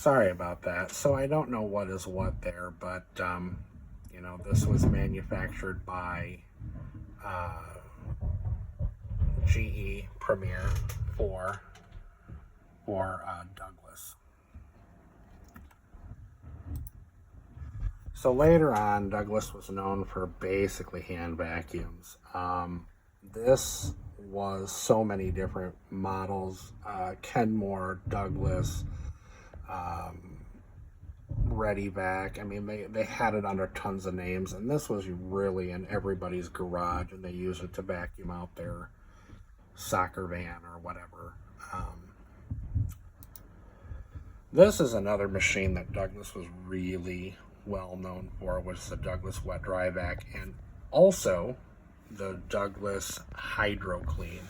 Sorry about that. So I don't know what is what there, but this was manufactured by GE Premier for Douglas. So later on, Douglas was known for basically hand vacuums. This was so many different models: Kenmore, Douglas, Ready Vac. I mean, they had it under tons of names, and this was really in everybody's garage, and they used it to vacuum out their soccer van or whatever. This is another machine that Douglas was really well known for, was the Douglas Wet Dry Vac, and also the Douglas Hydro Clean.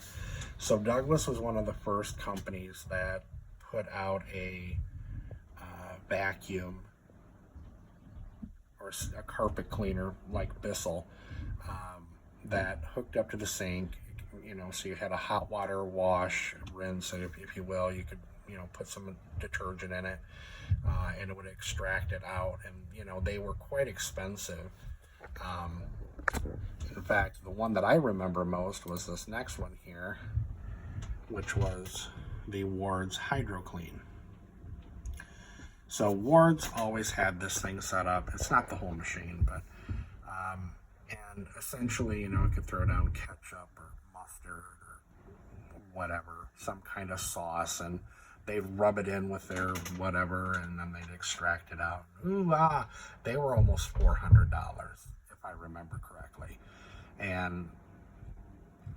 So Douglas was one of the first companies that put out a vacuum or a carpet cleaner like Bissell that hooked up to the sink. So you had a hot water wash, rinse, if you will. You could put some detergent in it, and it would extract it out. And they were quite expensive. In fact, the one that I remember most was this next one here, which was the Ward's Hydro Clean. So Ward's always had this thing set up. It's not the whole machine, but and essentially, it could throw down ketchup or mustard or whatever, some kind of sauce, and they'd rub it in with their whatever, and then they'd extract it out. They were almost $400, if I remember correctly. And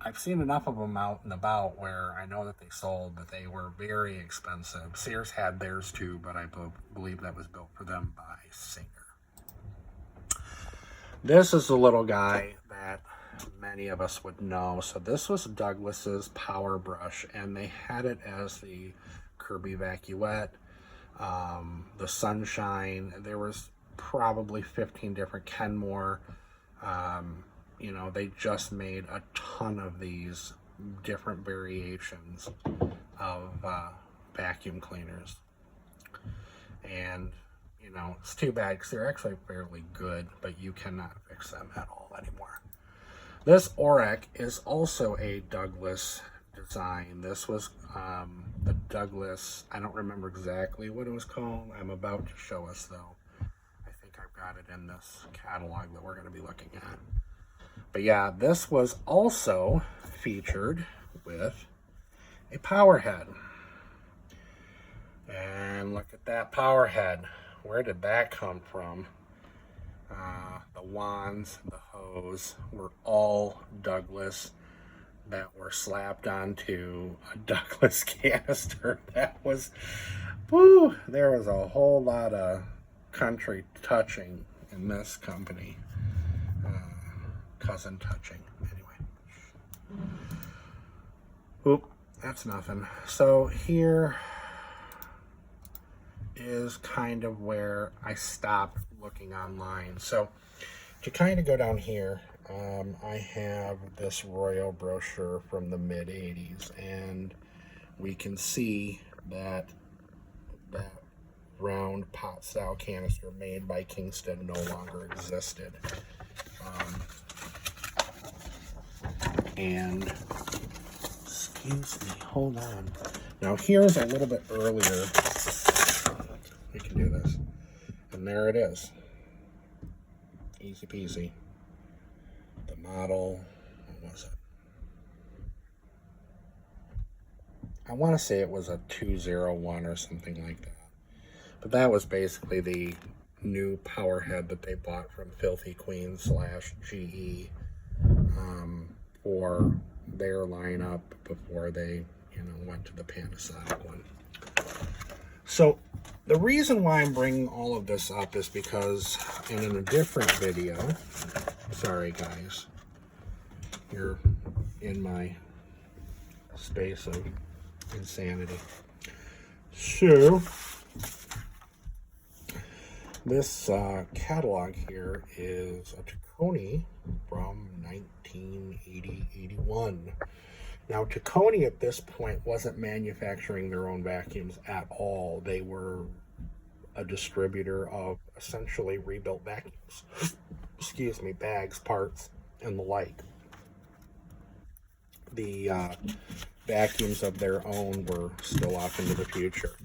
I've seen enough of them out and about where I know that they sold, but they were very expensive. Sears had theirs too, but I believe that was built for them by Singer. This is the little guy that many of us would know. So this was Douglas's Power Brush, and they had it as the Kirby Vacuette, the Sunshine. There was probably 15 different Kenmore. They just made a ton of these different variations of vacuum cleaners. And, it's too bad because they're actually fairly good, but you cannot fix them at all anymore. This Orec is also a Douglas design. This was the Douglas, I don't remember exactly what it was called. I'm about to show us, though. I think I've got it in this catalog that we're going to be looking at. But yeah, this was also featured with a power head. And look at that power head. Where did that come from? The wands, the hose were all Douglas that were slapped onto a Douglas canister. That was, there was a whole lot of country touching in this company. Cousin touching. Anyway. That's nothing. So here is kind of where I stopped looking online. So to kind of go down here, I have this Royal brochure from the mid-'80s, and we can see that round pot-style canister made by Kingston no longer existed. And excuse me, hold on. Now here's a little bit earlier. We can do this. And there it is. Easy peasy. The model, what was it? I want to say it was a 201 or something like that. But that was basically the new power head that they bought from Filthy Queen / GE for their lineup before they, went to the Panasonic one. So the reason why I'm bringing all of this up is because in a different video, sorry guys, you're in my space of insanity. So this catalog here is a Taconi from 1980-81. Now, Taconi at this point wasn't manufacturing their own vacuums at all. They were a distributor of essentially rebuilt vacuums. Excuse me, bags, parts, and the like. The vacuums of their own were still off into the future.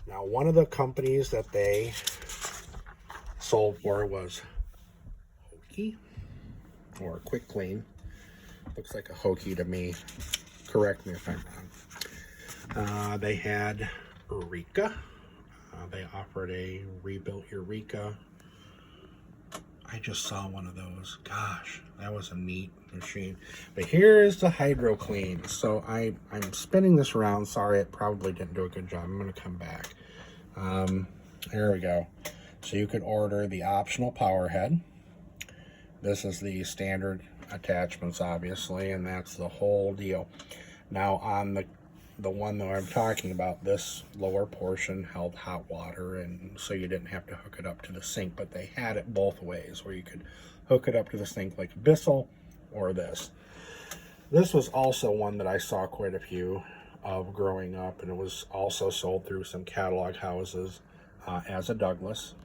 Now, one of the companies that they sold for was Hokey, or Quick Clean. Looks like a Hokey to me. Correct me if I'm wrong. They had Eureka. They offered a rebuilt Eureka. I just saw one of those. Gosh, that was a neat machine. But here is the Hydro Clean. So I'm spinning this around. Sorry, it probably didn't do a good job. I'm going to come back. There we go. So you could order the optional power head. This is the standard attachments, obviously, and that's the whole deal. Now, on the one that I'm talking about, this lower portion held hot water, and so you didn't have to hook it up to the sink, but they had it both ways, where you could hook it up to the sink like a Bissell or this. This was also one that I saw quite a few of growing up, and it was also sold through some catalog houses as a Douglas.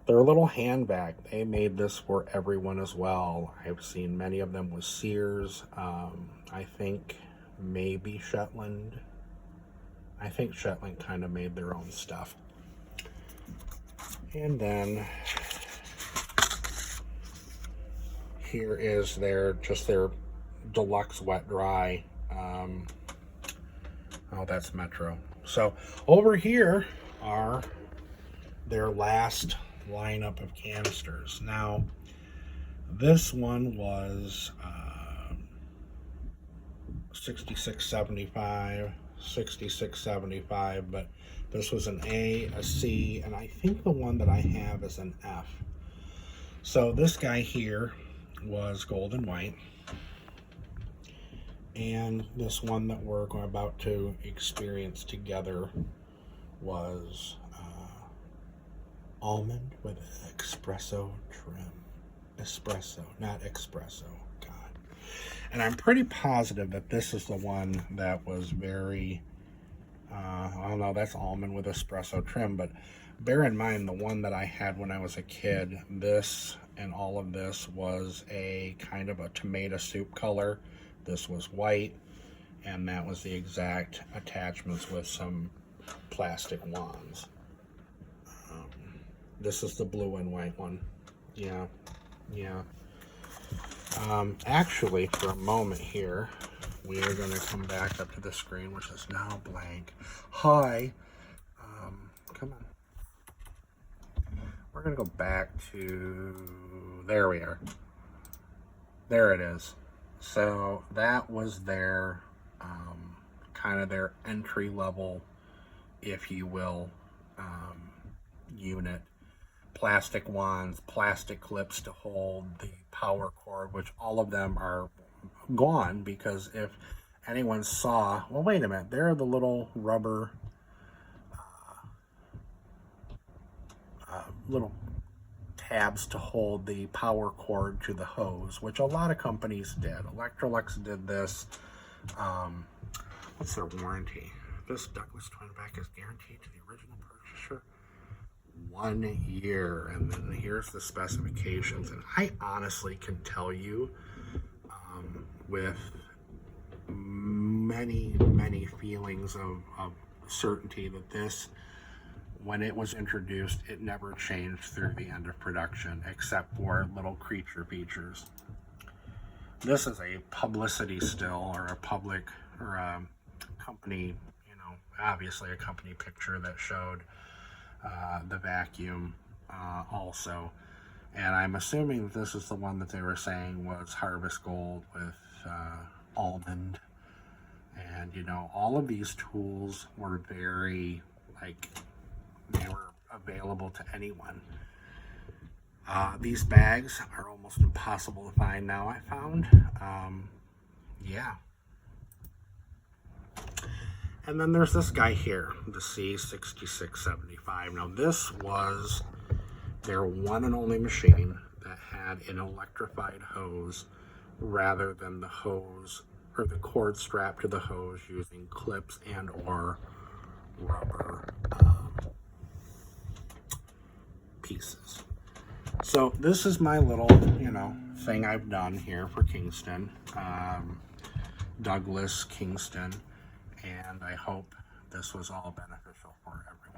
Their little hand vac, they made this for everyone as well. I've seen many of them with Sears. I think maybe Shetland. I think Shetland kind of made their own stuff. And then here is their deluxe wet dry. Oh, that's Metro. So over here are their last lineup of canisters. Now, this one was $66.75, $66.75, but this was an A, a C, and I think the one that I have is an F. So this guy here was gold and white, and this one that we're about to experience together was almond with espresso trim. Espresso, not espresso. God. And I'm pretty positive that this is the one that was very, I don't know, that's almond with espresso trim, but bear in mind the one that I had when I was a kid, this and all of this was a kind of a tomato soup color. This was white, and that was the exact attachments with some plastic wands. This is the blue and white one. Yeah. Actually, for a moment here, we are going to come back up to the screen, which is now blank. Hi. Come on. We're going to go back to... There we are. There it is. So that was their kind of their entry level, if you will, unit. Plastic wands, plastic clips to hold the power cord, which all of them are gone, because if anyone saw, well, wait a minute, there are the little rubber little tabs to hold the power cord to the hose, which a lot of companies did. Electrolux did this. What's their warranty? This Douglas twin back is guaranteed to the original purchaser 1 year, and then here's the specifications. And I honestly can tell you with many feelings of certainty that this, when it was introduced, it never changed through the end of production, except for little creature features. This is a publicity still, or a public, or a company, obviously a company picture that showed the vacuum also. And I'm assuming that this is the one that they were saying was Harvest Gold with almond. And, all of these tools were very, they were available to anyone. These bags are almost impossible to find now, I found. Yeah. And then there's this guy here, the C6675. Now, this was their one and only machine that had an electrified hose rather than the hose or the cord strapped to the hose using clips and or rubber pieces. So this is my little, thing I've done here for Kingston, Douglas, Kingston, and I hope this was all beneficial for everyone.